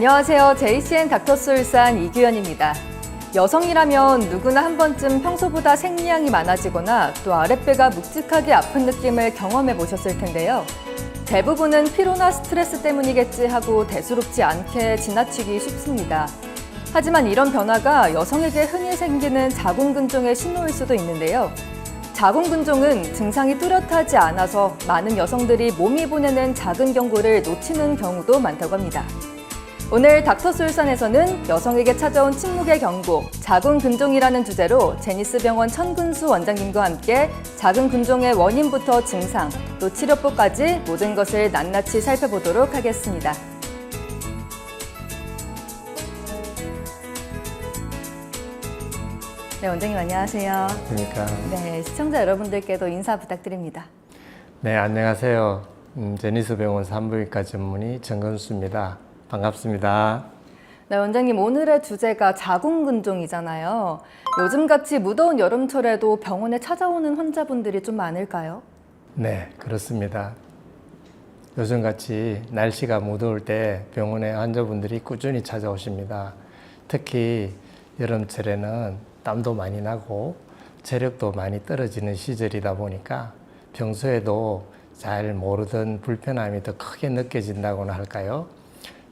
안녕하세요. JCN 닥터스 울산 이규현입니다. 여성이라면 누구나 한 번쯤 평소보다 생리량이 많아지거나 또 아랫배가 묵직하게 아픈 느낌을 경험해 보셨을 텐데요. 대부분은 피로나 스트레스 때문이겠지 하고 대수롭지 않게 지나치기 쉽습니다. 하지만 이런 변화가 여성에게 흔히 생기는 자궁근종의 신호일 수도 있는데요. 자궁근종은 증상이 뚜렷하지 않아서 많은 여성들이 몸이 보내는 작은 경고를 놓치는 경우도 많다고 합니다. 오늘 닥터스 울산에서는 여성에게 찾아온 침묵의 경고, 자궁근종이라는 주제로 제니스병원 천근수 원장님과 함께 자궁근종의 원인부터 증상, 또 치료법까지 모든 것을 낱낱이 살펴보도록 하겠습니다. 네, 원장님 안녕하세요. 안녕하십니까. 네, 시청자 여러분들께도 인사 부탁드립니다. 네, 안녕하세요. 제니스병원 산부인과 전문의 정근수입니다. 반갑습니다. 네, 원장님 오늘의 주제가 자궁근종이잖아요. 요즘같이 무더운 여름철에도 병원에 찾아오는 환자분들이 좀 많을까요? 네, 그렇습니다. 요즘같이 날씨가 무더울 때 병원에 환자분들이 꾸준히 찾아오십니다. 특히 여름철에는 땀도 많이 나고 체력도 많이 떨어지는 시절이다 보니까 평소에도 잘 모르던 불편함이 더 크게 느껴진다고나 할까요?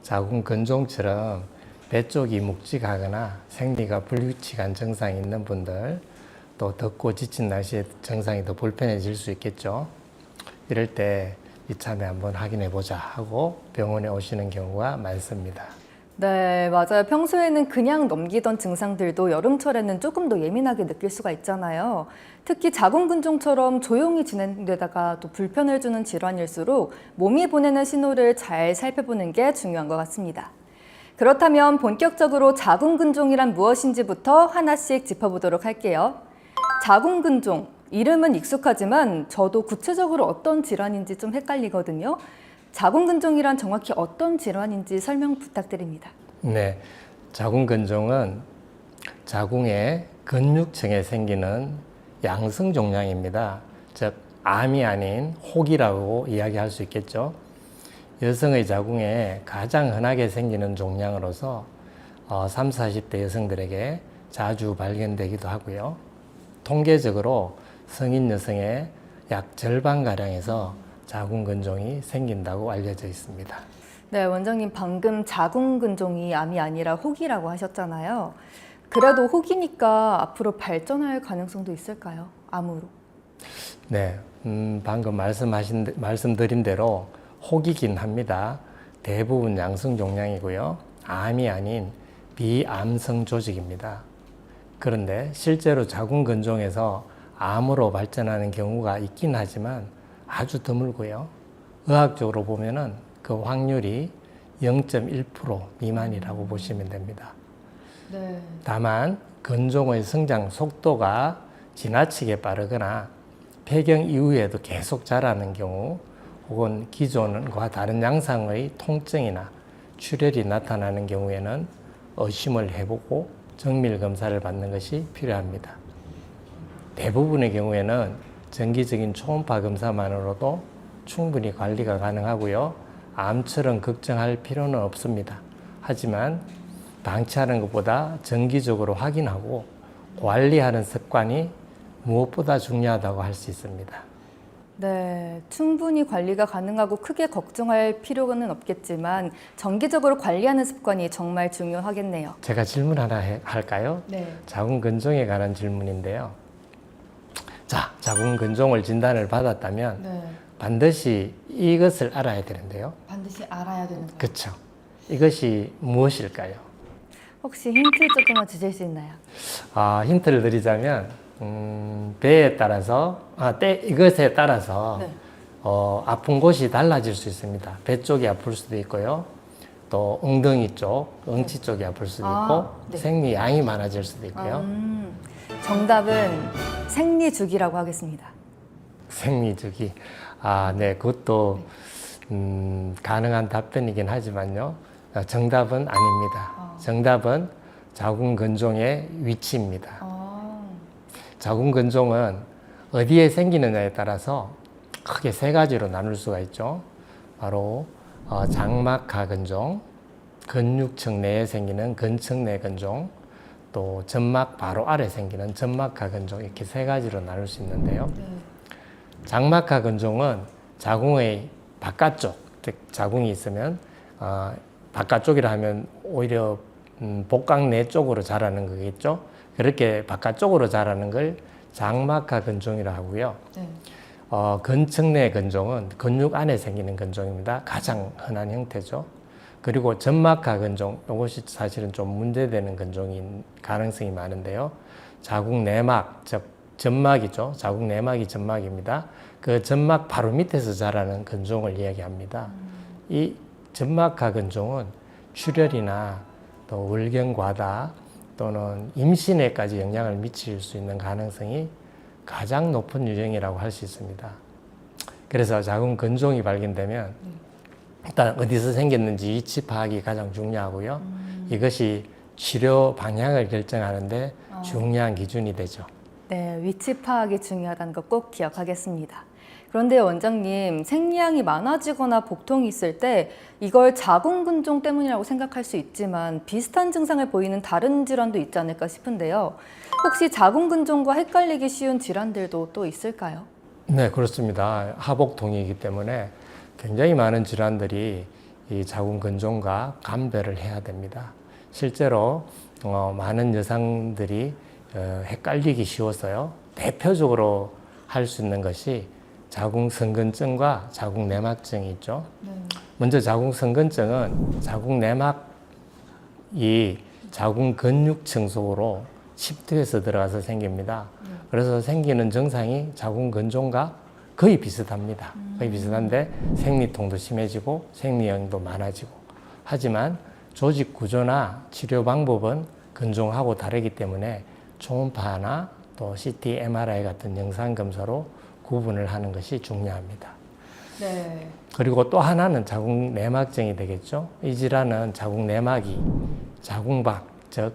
자궁근종처럼 배 쪽이 묵직하거나 생리가 불규칙한 증상이 있는 분들, 또 덥고 지친 날씨에 증상이 더 불편해질 수 있겠죠. 이럴 때 이참에 한번 확인해 보자 하고 병원에 오시는 경우가 많습니다. 네, 맞아요. 평소에는 그냥 넘기던 증상들도 여름철에는 조금 더 예민하게 느낄 수가 있잖아요. 특히 자궁근종처럼 조용히 진행되다가 또 불편을 주는 질환일수록 몸이 보내는 신호를 잘 살펴보는 게 중요한 것 같습니다. 그렇다면 본격적으로 자궁근종이란 무엇인지부터 하나씩 짚어보도록 할게요. 자궁근종, 이름은 익숙하지만 저도 구체적으로 어떤 질환인지 좀 헷갈리거든요. 자궁근종이란 정확히 어떤 질환인지 설명 부탁드립니다. 네, 자궁근종은 자궁의 근육층에 생기는 양성 종양입니다. 즉, 암이 아닌 혹이라고 이야기할 수 있겠죠. 여성의 자궁에 가장 흔하게 생기는 종양으로서 30, 40대 여성들에게 자주 발견되기도 하고요. 통계적으로 성인 여성의 약 절반가량에서 자궁근종이 생긴다고 알려져 있습니다. 네, 원장님 방금 자궁근종이 암이 아니라 혹이라고 하셨잖아요. 그래도 혹이니까 앞으로 발전할 가능성도 있을까요? 암으로. 네, 방금 말씀드린 대로 혹이긴 합니다. 대부분 양성 종양이고요. 암이 아닌 비암성 조직입니다. 그런데 실제로 자궁근종에서 암으로 발전하는 경우가 있긴 하지만 아주 드물고요. 의학적으로 보면은 그 확률이 0.1% 미만이라고 보시면 됩니다. 네. 다만 근종의 성장 속도가 지나치게 빠르거나 폐경 이후에도 계속 자라는 경우 혹은 기존과 다른 양상의 통증이나 출혈이 나타나는 경우에는 의심을 해보고 정밀 검사를 받는 것이 필요합니다. 대부분의 경우에는 정기적인 초음파 검사만으로도 충분히 관리가 가능하고요. 암처럼 걱정할 필요는 없습니다. 하지만 방치하는 것보다 정기적으로 확인하고 관리하는 습관이 무엇보다 중요하다고 할 수 있습니다. 네, 충분히 관리가 가능하고 크게 걱정할 필요는 없겠지만 정기적으로 관리하는 습관이 정말 중요하겠네요. 제가 질문 하나 할까요? 네. 자궁근종에 관한 질문인데요. 자, 자궁근종을 진단을 받았다면 네. 반드시 이것을 알아야 되는데요. 반드시 알아야 되는 거예요. 그렇죠. 이것이 무엇일까요? 혹시 힌트 조금만 주실 수 있나요? 힌트를 드리자면 배에 따라서 이것에 따라서 네. 아픈 곳이 달라질 수 있습니다. 배 쪽이 아플 수도 있고요. 또 엉덩이 쪽, 응치 쪽이 아플 수도 있고 네. 생리양이 많아질 수도 있고요. 정답은 생리주기라고 하겠습니다. 생리주기. 네, 그것도 가능한 답변이긴 하지만요. 정답은 아닙니다. 정답은 자궁근종의 위치입니다. 자궁근종은 어디에 생기느냐에 따라서 크게 세 가지로 나눌 수가 있죠. 바로 장막하 근종, 근육층 내에 생기는 근층 내 근종, 또 점막 바로 아래 생기는 점막하 근종, 이렇게 세 가지로 나눌 수 있는데요. 장막하 근종은 자궁의 바깥쪽, 즉 자궁이 있으면 바깥쪽이라 하면 오히려 복강 내 쪽으로 자라는 거겠죠. 그렇게 바깥쪽으로 자라는 걸 장막하 근종이라 하고요. 근층 내 근종은 근육 안에 생기는 근종입니다. 가장 흔한 형태죠. 그리고 점막하 근종, 이것이 사실은 좀 문제되는 근종인 가능성이 많은데요. 자궁 내막, 즉 점막이죠. 자궁 내막이 점막입니다. 그 점막 바로 밑에서 자라는 근종을 이야기합니다. 이 점막하 근종은 출혈이나 또 월경과다 또는 임신에까지 영향을 미칠 수 있는 가능성이 가장 높은 유형이라고 할 수 있습니다. 그래서 자궁 근종이 발견되면 일단 어디서 생겼는지 위치 파악이 가장 중요하고요. 이것이 치료 방향을 결정하는데 중요한 기준이 되죠. 네, 위치 파악이 중요하다는 거 꼭 기억하겠습니다. 그런데 원장님, 생리량이 많아지거나 복통이 있을 때 이걸 자궁근종 때문이라고 생각할 수 있지만 비슷한 증상을 보이는 다른 질환도 있지 않을까 싶은데요. 혹시 자궁근종과 헷갈리기 쉬운 질환들도 또 있을까요? 네, 그렇습니다. 하복통이기 때문에 굉장히 많은 질환들이 이 자궁근종과 감별을 해야 됩니다. 실제로 많은 여성들이 헷갈리기 쉬워서요. 대표적으로 할 수 있는 것이 자궁성근증과 자궁내막증이 있죠. 먼저 자궁성근증은 자궁내막이 자궁근육층 속으로 침투해서 들어가서 생깁니다. 그래서 생기는 증상이 자궁근종과 거의 비슷합니다. 거의 비슷한데 생리통도 심해지고 생리형도 많아지고. 하지만 조직 구조나 치료 방법은 근종하고 다르기 때문에 초음파나 또 CT, MRI 같은 영상 검사로 구분을 하는 것이 중요합니다. 네. 그리고 또 하나는 자궁내막증이 되겠죠. 이 질환은 자궁내막이 자궁박, 즉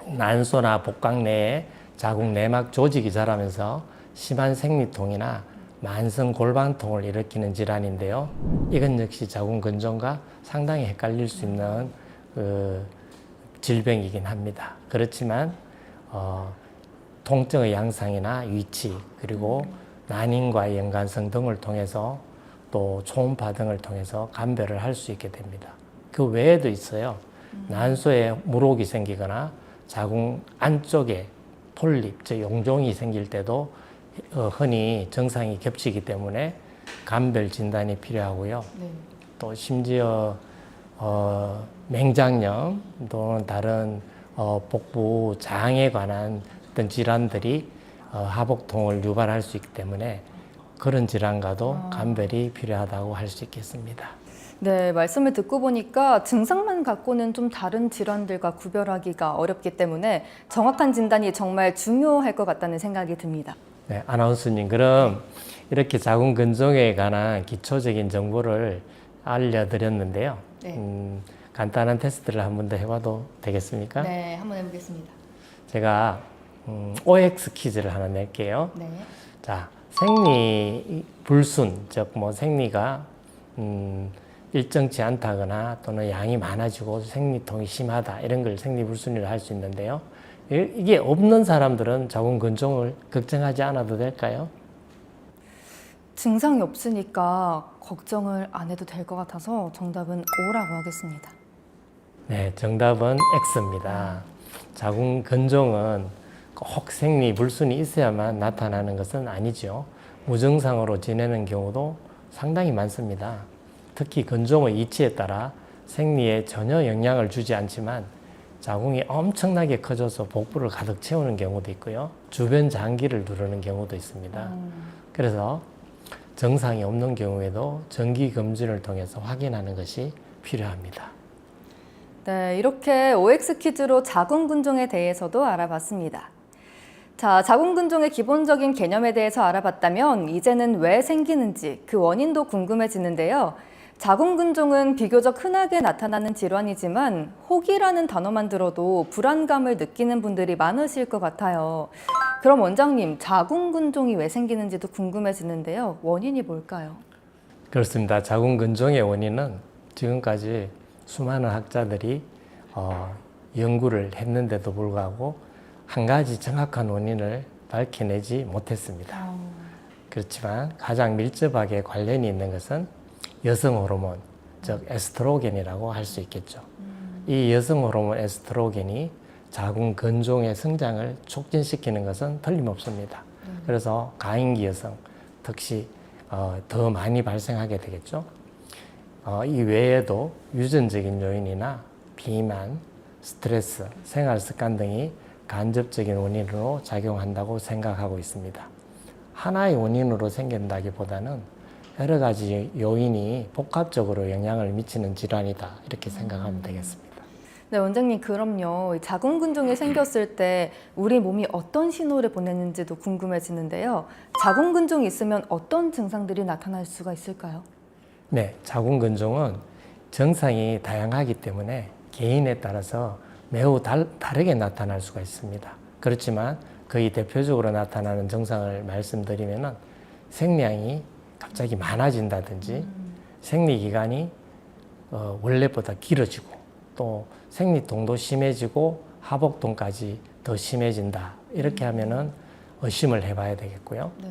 난소나 복강 내에 자궁내막 조직이 자라면서 심한 생리통이나 만성 골반통을 일으키는 질환인데요. 이건 역시 자궁근종과 상당히 헷갈릴 수 있는 질병이긴 합니다. 그렇지만 통증의 양상이나 위치, 그리고 난임과의 연관성 등을 통해서 또 초음파 등을 통해서 감별을 할 수 있게 됩니다. 그 외에도 있어요. 난소에 물혹이 생기거나 자궁 안쪽에 폴립, 즉 용종이 생길 때도 흔히 증상이 겹치기 때문에 감별 진단이 필요하고요. 또 심지어 맹장염 또는 다른 복부 장에 관한 어떤 질환들이 하복통을 유발할 수 있기 때문에 그런 질환과도 감별이 필요하다고 할 수 있겠습니다. 네, 말씀을 듣고 보니까 증상만 갖고는 좀 다른 질환들과 구별하기가 어렵기 때문에 정확한 진단이 정말 중요할 것 같다는 생각이 듭니다. 네, 아나운서님, 그럼 이렇게 자궁근종에 관한 기초적인 정보를 알려드렸는데요. 간단한 테스트를 한 번 더 해봐도 되겠습니까? 네, 한번 해보겠습니다. 제가 OX 퀴즈를 하나 낼게요. 네. 자, 생리 불순, 즉 뭐 생리가 일정치 않다거나 또는 양이 많아지고 생리통이 심하다, 이런 걸 생리불순이라 할 수 있는데요. 이게 없는 사람들은 자궁근종을 걱정하지 않아도 될까요? 증상이 없으니까 걱정을 안 해도 될 것 같아서 정답은 O라고 하겠습니다. 네, 정답은 X입니다. 자궁근종은 꼭 생리불순이 있어야만 나타나는 것은 아니죠. 무증상으로 지내는 경우도 상당히 많습니다. 특히 근종의 이치에 따라 생리에 전혀 영향을 주지 않지만 자궁이 엄청나게 커져서 복부를 가득 채우는 경우도 있고요. 주변 장기를 누르는 경우도 있습니다. 그래서 증상이 없는 경우에도 정기검진을 통해서 확인하는 것이 필요합니다. 네, 이렇게 OX 퀴즈로 자궁근종에 대해서도 알아봤습니다. 자, 자궁근종의 기본적인 개념에 대해서 알아봤다면 이제는 왜 생기는지 그 원인도 궁금해지는데요. 자궁근종은 비교적 흔하게 나타나는 질환이지만 혹이라는 단어만 들어도 불안감을 느끼는 분들이 많으실 것 같아요. 그럼 원장님, 자궁근종이 왜 생기는지도 궁금해지는데요. 원인이 뭘까요? 그렇습니다. 자궁근종의 원인은 지금까지 수많은 학자들이 연구를 했는데도 불구하고 한 가지 정확한 원인을 밝혀내지 못했습니다. 그렇지만 가장 밀접하게 관련이 있는 것은 여성 호르몬, 즉 에스트로겐이라고 할 수 있겠죠. 이 여성 호르몬 에스트로겐이 자궁 근종의 성장을 촉진시키는 것은 틀림없습니다. 그래서 가임기 여성, 특히 더 많이 발생하게 되겠죠. 이 외에도 유전적인 요인이나 비만, 스트레스, 생활 습관 등이 간접적인 원인으로 작용한다고 생각하고 있습니다. 하나의 원인으로 생긴다기보다는 여러 가지 요인이 복합적으로 영향을 미치는 질환이다, 이렇게 생각하면 되겠습니다. 네, 원장님, 그럼요. 자궁근종이 생겼을 때 우리 몸이 어떤 신호를 보내는지도 궁금해지는데요. 자궁근종이 있으면 어떤 증상들이 나타날 수가 있을까요? 네, 자궁근종은 증상이 다양하기 때문에 개인에 따라서 매우 다르게 나타날 수가 있습니다. 그렇지만 거의 대표적으로 나타나는 증상을 말씀드리면은 생량이 갑자기 많아진다든지 생리기간이 원래보다 길어지고 또 생리통도 심해지고 하복통까지 더 심해진다. 이렇게 하면은 의심을 해봐야 되겠고요. 네.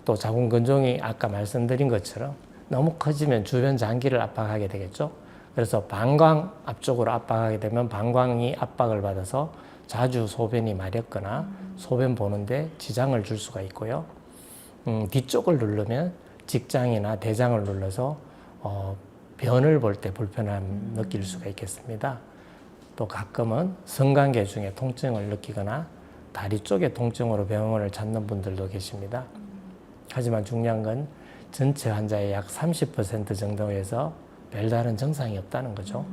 또 자궁근종이 아까 말씀드린 것처럼 너무 커지면 주변 장기를 압박하게 되겠죠. 그래서 방광 앞쪽으로 압박하게 되면 방광이 압박을 받아서 자주 소변이 마렵거나 소변 보는데 지장을 줄 수가 있고요. 뒤쪽을 누르면 직장이나 대장을 눌러서 변을 볼 때 불편함 느낄 수가 있겠습니다. 또 가끔은 성관계 중에 통증을 느끼거나 다리 쪽에 통증으로 병원을 찾는 분들도 계십니다. 하지만 중요한 건 전체 환자의 약 30% 정도에서 별다른 증상이 없다는 거죠.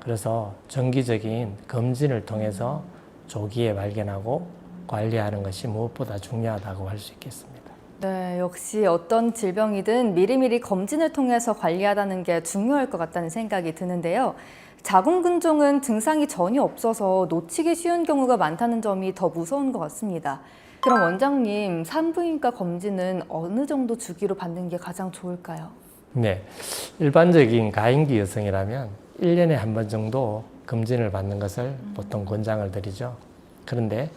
그래서 정기적인 검진을 통해서 조기에 발견하고 관리하는 것이 무엇보다 중요하다고 할 수 있겠습니다. 네, 역시 어떤 질병이든 미리미리 검진을 통해서 관리하다는 게 중요할 것 같다는 생각이 드는데요. 자궁근종은 증상이 전혀 없어서 놓치기 쉬운 경우가 많다는 점이 더 무서운 것 같습니다. 그럼 원장님, 산부인과 검진은 어느 정도 주기로 받는 게 가장 좋을까요? 네, 일반적인 가임기 여성이라면 1년에 한 번 정도 검진을 받는 것을 보통 권장을 드리죠. 그런데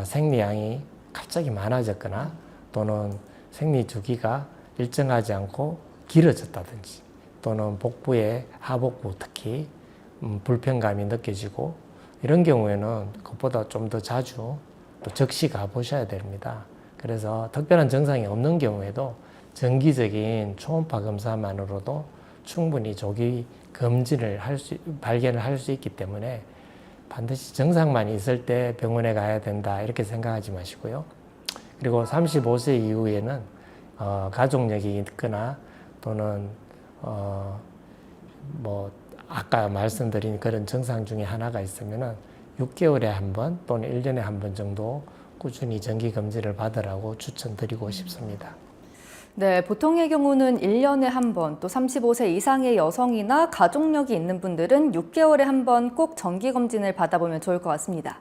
생리량이 갑자기 많아졌거나 또는 생리 주기가 일정하지 않고 길어졌다든지 또는 복부의 하복부 특히 불편감이 느껴지고 이런 경우에는 그것보다 좀 더 자주 또 즉시 가보셔야 됩니다. 그래서 특별한 증상이 없는 경우에도 정기적인 초음파 검사만으로도 충분히 조기 검진을 발견을 할 수 있기 때문에 반드시 증상만 있을 때 병원에 가야 된다 이렇게 생각하지 마시고요. 그리고 35세 이후에는 가족력이 있거나 또는 아까 말씀드린 그런 증상 중에 하나가 있으면은 6개월에 한 번 또는 1년에 한 번 정도 꾸준히 정기 검진을 받으라고 추천드리고 싶습니다. 네, 보통의 경우는 1년에 한 번, 또 35세 이상의 여성이나 가족력이 있는 분들은 6개월에 한 번 꼭 정기검진을 받아보면 좋을 것 같습니다.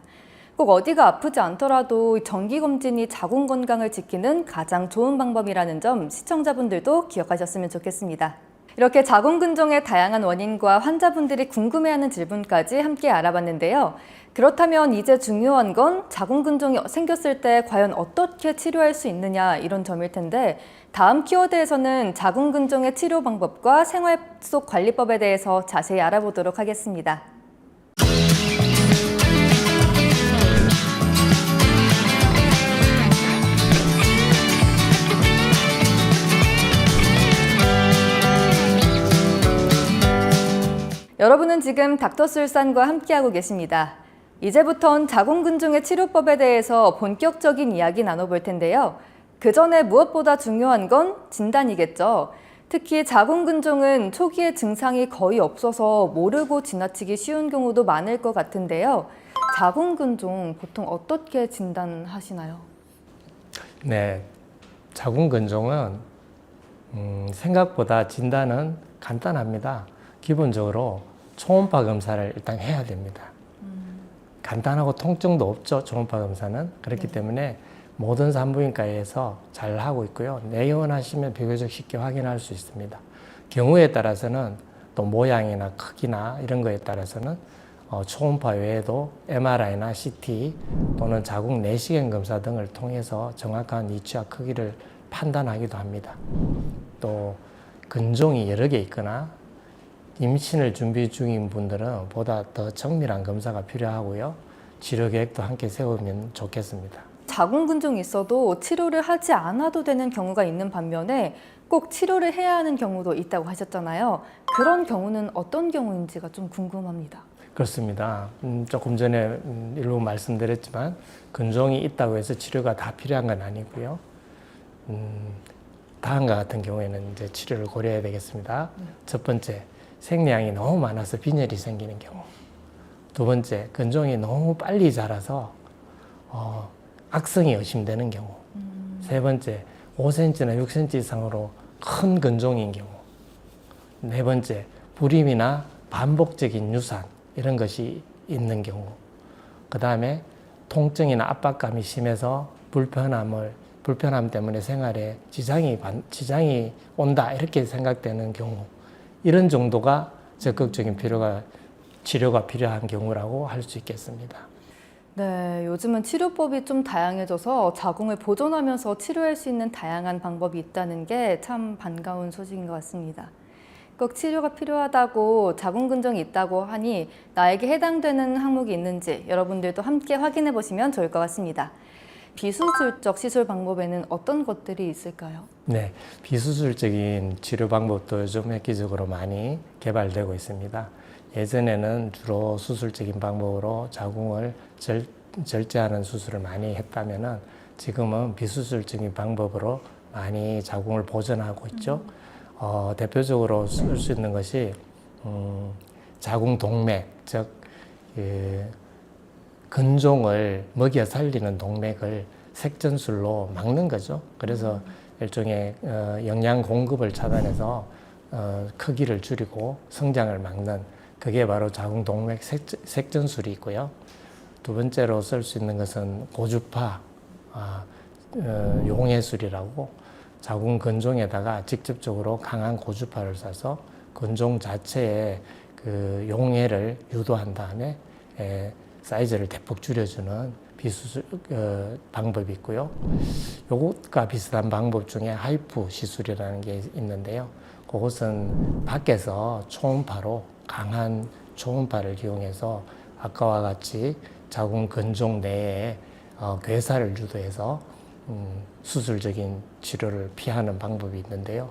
꼭 어디가 아프지 않더라도 정기검진이 자궁 건강을 지키는 가장 좋은 방법이라는 점 시청자분들도 기억하셨으면 좋겠습니다. 이렇게 자궁근종의 다양한 원인과 환자분들이 궁금해하는 질문까지 함께 알아봤는데요. 그렇다면 이제 중요한 건 자궁근종이 생겼을 때 과연 어떻게 치료할 수 있느냐 이런 점일 텐데 다음 키워드에서는 자궁근종의 치료 방법과 생활 속 관리법에 대해서 자세히 알아보도록 하겠습니다. 여러분은 지금 닥터술산과 함께하고 계십니다. 이제부턴 자궁근종의 치료법에 대해서 본격적인 이야기 나눠볼 텐데요. 그 전에 무엇보다 중요한 건 진단이겠죠. 특히 자궁근종은 초기에 증상이 거의 없어서 모르고 지나치기 쉬운 경우도 많을 것 같은데요. 자궁근종 보통 어떻게 진단하시나요? 네, 자궁근종은 생각보다 진단은 간단합니다. 기본적으로 초음파 검사를 일단 해야 됩니다. 간단하고 통증도 없죠, 초음파 검사는. 그렇기 때문에 모든 산부인과에서 잘 하고 있고요. 내원하시면 비교적 쉽게 확인할 수 있습니다. 경우에 따라서는 또 모양이나 크기나 이런 거에 따라서는 초음파 외에도 MRI나 CT 또는 자궁 내시경 검사 등을 통해서 정확한 위치와 크기를 판단하기도 합니다. 또 근종이 여러 개 있거나 임신을 준비 중인 분들은 보다 더 정밀한 검사가 필요하고요. 치료 계획도 함께 세우면 좋겠습니다. 자궁근종이 있어도 치료를 하지 않아도 되는 경우가 있는 반면에 꼭 치료를 해야 하는 경우도 있다고 하셨잖아요. 그런 경우는 어떤 경우인지가 좀 궁금합니다. 그렇습니다. 조금 전에 일부 말씀드렸지만 근종이 있다고 해서 치료가 다 필요한 건 아니고요. 다음과 같은 경우에는 이제 치료를 고려해야 되겠습니다. 첫 번째, 생리량이 너무 많아서 빈혈이 생기는 경우. 두 번째, 근종이 너무 빨리 자라서 악성이 의심되는 경우. 세 번째, 5cm나 6cm 이상으로 큰 근종인 경우. 네 번째, 불임이나 반복적인 유산 이런 것이 있는 경우. 그 다음에 통증이나 압박감이 심해서 불편함 때문에 생활에 지장이 온다 이렇게 생각되는 경우. 이런 정도가 적극적인 치료가 필요한 경우라고 할 수 있겠습니다. 네, 요즘은 치료법이 좀 다양해져서 자궁을 보존하면서 치료할 수 있는 다양한 방법이 있다는 게 참 반가운 소식인 것 같습니다. 꼭 치료가 필요하다고 자궁근종이 있다고 하니 나에게 해당되는 항목이 있는지 여러분들도 함께 확인해 보시면 좋을 것 같습니다. 비수술적 시술 방법에는 어떤 것들이 있을까요? 네, 비수술적인 치료 방법도 요즘 획기적으로 많이 개발되고 있습니다. 예전에는 주로 수술적인 방법으로 자궁을 절제하는 수술을 많이 했다면은 지금은 비수술적인 방법으로 많이 자궁을 보존하고 있죠. 대표적으로 쓸 수 있는 것이 자궁 동맥, 즉 근종을 먹여 살리는 동맥을 색전술로 막는 거죠. 그래서 일종의 영양 공급을 차단해서 크기를 줄이고 성장을 막는 그게 바로 자궁 동맥 색전술이 있고요. 두 번째로 쓸 수 있는 것은 고주파 용해술이라고 자궁 근종에다가 직접적으로 강한 고주파를 쏴서 근종 자체에 그 용해를 유도한 다음에 사이즈를 대폭 줄여주는 비수술 방법이 있고요. 요것과 비슷한 방법 중에 하이프 시술이라는 게 있는데요. 그것은 밖에서 초음파로 강한 초음파를 이용해서 아까와 같이 자궁 근종 내에 괴사를 유도해서 수술적인 치료를 피하는 방법이 있는데요.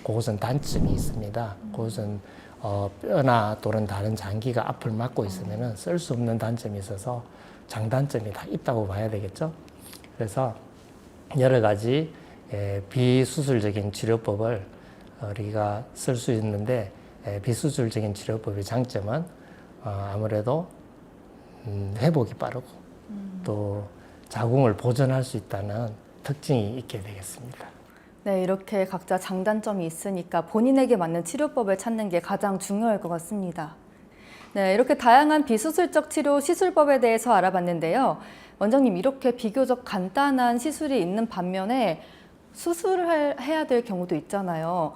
그것은 단점이 있습니다. 그것은 뼈나 또는 다른 장기가 앞을 막고 있으면 쓸 수 없는 단점이 있어서 장단점이 다 있다고 봐야 되겠죠. 그래서 여러 가지 비수술적인 치료법을 우리가 쓸 수 있는데 비수술적인 치료법의 장점은 아무래도 회복이 빠르고 또 자궁을 보존할 수 있다는 특징이 있게 되겠습니다. 네, 이렇게 각자 장단점이 있으니까 본인에게 맞는 치료법을 찾는 게 가장 중요할 것 같습니다. 네, 이렇게 다양한 비수술적 치료 시술법에 대해서 알아봤는데요. 원장님, 이렇게 비교적 간단한 시술이 있는 반면에 수술을 해야 될 경우도 있잖아요.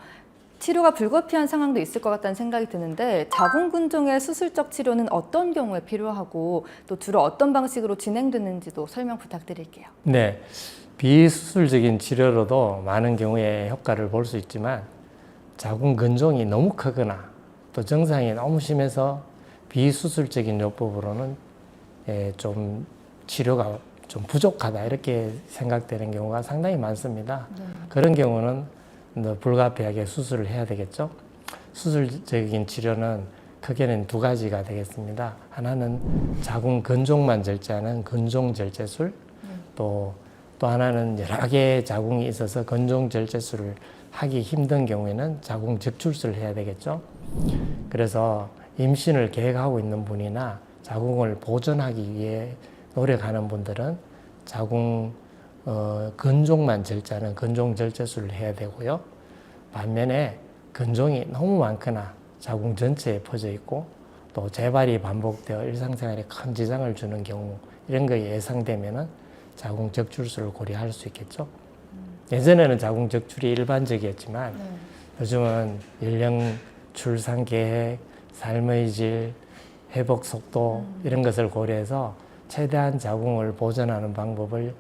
치료가 불가피한 상황도 있을 것 같다는 생각이 드는데 자궁근종의 수술적 치료는 어떤 경우에 필요하고 또 주로 어떤 방식으로 진행되는지도 설명 부탁드릴게요. 네, 비수술적인 치료로도 많은 경우에 효과를 볼 수 있지만 자궁근종이 너무 크거나 또 증상이 너무 심해서 비수술적인 요법으로는 좀 치료가 좀 부족하다 이렇게 생각되는 경우가 상당히 많습니다. 그런 경우는 불가피하게 수술을 해야 되겠죠. 수술적인 치료는 크게는 두 가지가 되겠습니다. 하나는 자궁 근종만 절제하는 근종 절제술, 또 하나는 여러 개의 자궁이 있어서 근종 절제술을 하기 힘든 경우에는 자궁 적출술을 해야 되겠죠. 그래서 임신을 계획하고 있는 분이나 자궁을 보존하기 위해 노력하는 분들은 자궁 근종만 절제하는 근종 절제술을 해야 되고요. 반면에 근종이 너무 많거나 자궁 전체에 퍼져 있고 또 재발이 반복되어 일상생활에 큰 지장을 주는 경우 이런 거 예상되면은 자궁 적출술을 고려할 수 있겠죠. 예전에는 자궁 적출이 일반적이었지만 요즘은 연령 출산 계획, 삶의 질, 회복 속도 이런 것을 고려해서 최대한 자궁을 보존하는 방법을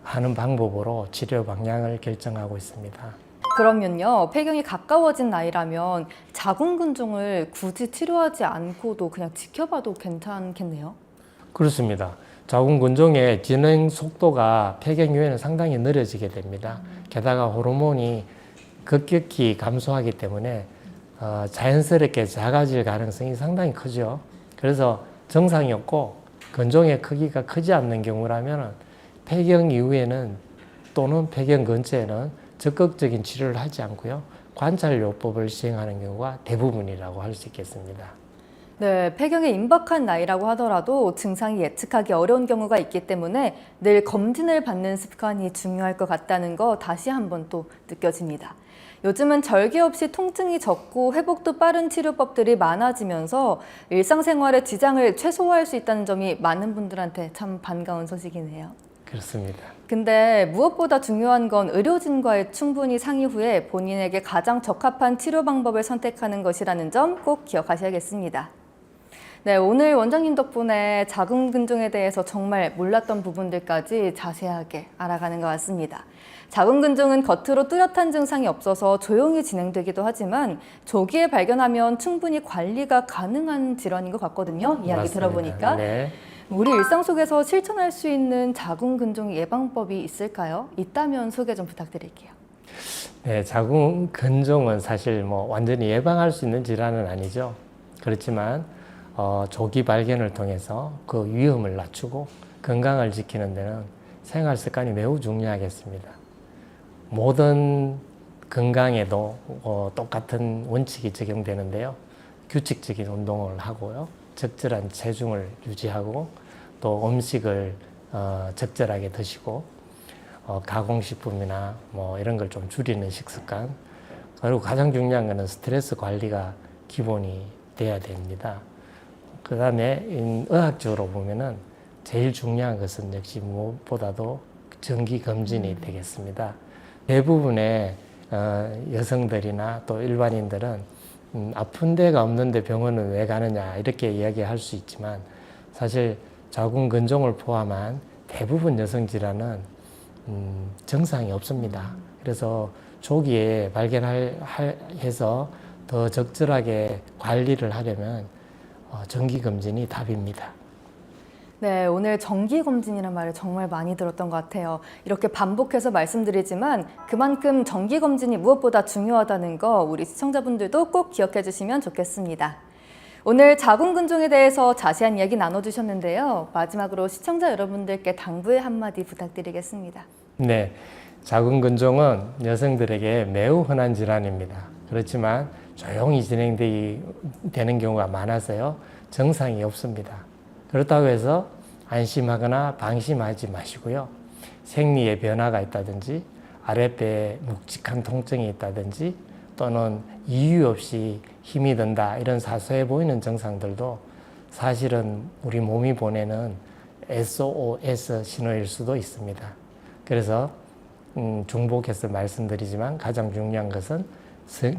하는 방법으로 치료 방향을 결정하고 있습니다. 그러면요, 폐경이 가까워진 나이라면 자궁근종을 굳이 치료하지 않고도 그냥 지켜봐도 괜찮겠네요? 그렇습니다. 자궁근종의 진행 속도가 폐경 이후에는 상당히 느려지게 됩니다. 게다가 호르몬이 급격히 감소하기 때문에 자연스럽게 작아질 가능성이 상당히 크죠. 그래서 정상이 없고 근종의 크기가 크지 않는 경우라면 폐경 이후에는 또는 폐경 근처에는 적극적인 치료를 하지 않고요. 관찰요법을 시행하는 경우가 대부분이라고 할 수 있겠습니다. 네, 폐경이 임박한 나이라고 하더라도 증상이 예측하기 어려운 경우가 있기 때문에 늘 검진을 받는 습관이 중요할 것 같다는 거 다시 한번 또 느껴집니다. 요즘은 절개 없이 통증이 적고 회복도 빠른 치료법들이 많아지면서 일상생활의 지장을 최소화할 수 있다는 점이 많은 분들한테 참 반가운 소식이네요. 그렇습니다. 근데 무엇보다 중요한 건 의료진과의 충분히 상의 후에 본인에게 가장 적합한 치료 방법을 선택하는 것이라는 점 꼭 기억하셔야겠습니다. 네, 오늘 원장님 덕분에 자궁근종에 대해서 정말 몰랐던 부분들까지 자세하게 알아가는 것 같습니다. 자궁근종은 겉으로 뚜렷한 증상이 없어서 조용히 진행되기도 하지만 조기에 발견하면 충분히 관리가 가능한 질환인 것 같거든요. 이야기 맞습니다. 들어보니까. 네. 우리 일상 속에서 실천할 수 있는 자궁근종 예방법이 있을까요? 있다면 소개 좀 부탁드릴게요. 네, 자궁근종은 사실 완전히 예방할 수 있는 질환은 아니죠. 그렇지만 조기 발견을 통해서 그 위험을 낮추고 건강을 지키는 데는 생활 습관이 매우 중요하겠습니다. 모든 건강에도 똑같은 원칙이 적용되는데요. 규칙적인 운동을 하고요. 적절한 체중을 유지하고 또 음식을 적절하게 드시고 가공식품이나 이런 걸 좀 줄이는 식습관, 그리고 가장 중요한 것은 스트레스 관리가 기본이 돼야 됩니다. 그 다음에 의학적으로 보면은 제일 중요한 것은 역시 무엇보다도 정기 검진이 되겠습니다. 대부분의 여성들이나 또 일반인들은 아픈 데가 없는데 병원은 왜 가느냐 이렇게 이야기할 수 있지만 사실 자궁근종을 포함한 대부분 여성 질환은 정상이 없습니다. 그래서 조기에 발견해서 더 적절하게 관리를 하려면 정기검진이 답입니다. 네, 오늘 정기검진이라는 말을 정말 많이 들었던 것 같아요. 이렇게 반복해서 말씀드리지만 그만큼 정기검진이 무엇보다 중요하다는 거 우리 시청자분들도 꼭 기억해 주시면 좋겠습니다. 오늘 자궁근종에 대해서 자세한 이야기 나눠주셨는데요. 마지막으로 시청자 여러분들께 당부의 한마디 부탁드리겠습니다. 네, 자궁근종은 여성들에게 매우 흔한 질환입니다. 그렇지만 조용히 진행되는 경우가 많아서요. 정상이 없습니다. 그렇다고 해서 안심하거나 방심하지 마시고요. 생리에 변화가 있다든지 아랫배에 묵직한 통증이 있다든지 또는 이유 없이 힘이 든다 이런 사소해 보이는 증상들도 사실은 우리 몸이 보내는 SOS 신호일 수도 있습니다. 그래서 중복해서 말씀드리지만 가장 중요한 것은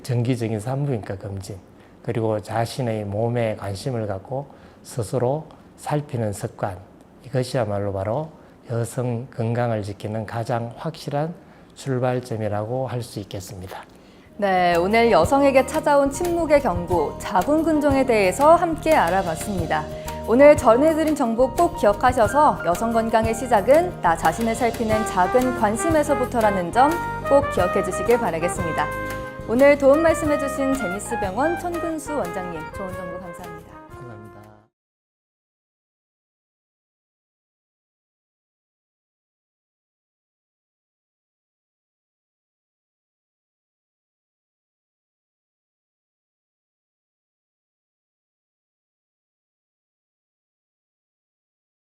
정기적인 산부인과 검진, 그리고 자신의 몸에 관심을 갖고 스스로 살피는 습관, 이것이야말로 바로 여성 건강을 지키는 가장 확실한 출발점이라고 할 수 있겠습니다. 네, 오늘 여성에게 찾아온 침묵의 경고, 자궁근종에 대해서 함께 알아봤습니다. 오늘 전해드린 정보 꼭 기억하셔서 여성 건강의 시작은 나 자신을 살피는 작은 관심에서부터라는 점 꼭 기억해 주시길 바라겠습니다. 오늘 도움 말씀해주신 제니스병원 천근수 원장님, 좋은 정보 감사합니다.